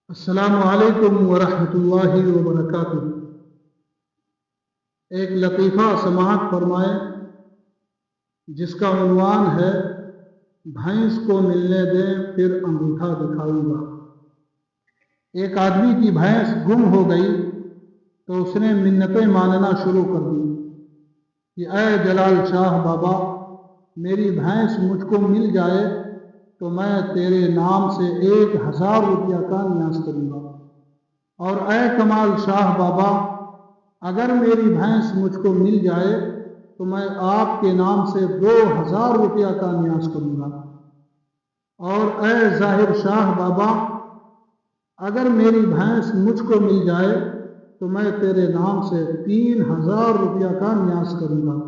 السلام علیکم ورحمۃ اللہ وبرکاتہ۔ ایک لطیفہ سماعت فرمائیں جس کا عنوان ہے بھینس کو ملنے دیں پھر انگوٹھا دکھاؤں گا۔ ایک آدمی کی بھینس گم ہو گئی تو اس نے منتیں ماننا شروع کر دی کہ اے جلال شاہ بابا، میری بھینس مجھ کو مل جائے تو میں تیرے نام سے 1000 روپیہ کا نیاز کروں گا، اور اے کمال شاہ بابا، اگر میری بھینس مجھ کو مل جائے تو میں آپ کے نام سے 2000 روپیہ کا نیاز کروں گا، اور اے ظاہر شاہ بابا، اگر میری بھینس مجھ کو مل جائے تو میں تیرے نام سے 3000 روپیہ کا نیاز کروں گا۔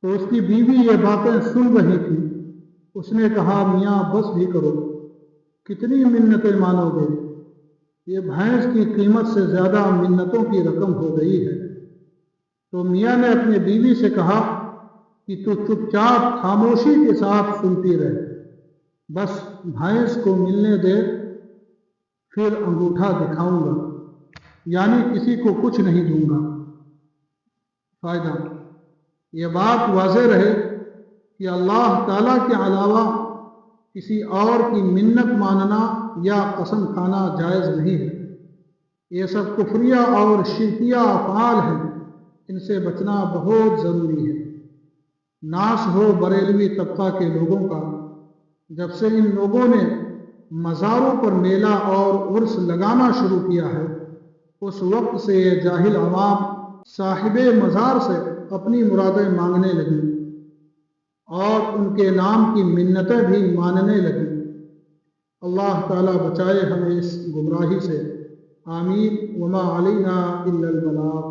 تو اس کی بیوی یہ باتیں سن رہی تھی۔ اس نے کہا، میاں بس بھی کرو، کتنی منتیں مانو گے؟ یہ بھینس کی قیمت سے زیادہ منتوں کی رقم ہو گئی ہے۔ تو میاں نے اپنی بیوی سے کہا کہ تو چپ چاپ خاموشی کے ساتھ سنتی رہے، بس بھینس کو ملنے دے پھر انگوٹھا دکھاؤں گا، یعنی کسی کو کچھ نہیں دوں گا۔ فائدہ یہ بات واضح رہے کہ اللہ تعالیٰ کے علاوہ کسی اور کی منت ماننا یا قسم کھانا جائز نہیں ہے۔ یہ سب کفریہ اور شرکیہ افعال ہیں، ان سے بچنا بہت ضروری ہے۔ ناس ہو بریلوی طبقہ کے لوگوں کا، جب سے ان لوگوں نے مزاروں پر میلہ اور عرس لگانا شروع کیا ہے، اس وقت سے یہ جاہل عوام صاحب مزار سے اپنی مرادیں مانگنے لگی اور ان کے نام کی منتیں بھی ماننے لگی۔ اللہ تعالیٰ بچائے ہمیں اس گمراہی سے، آمین۔ وما علینا الا البلاغ۔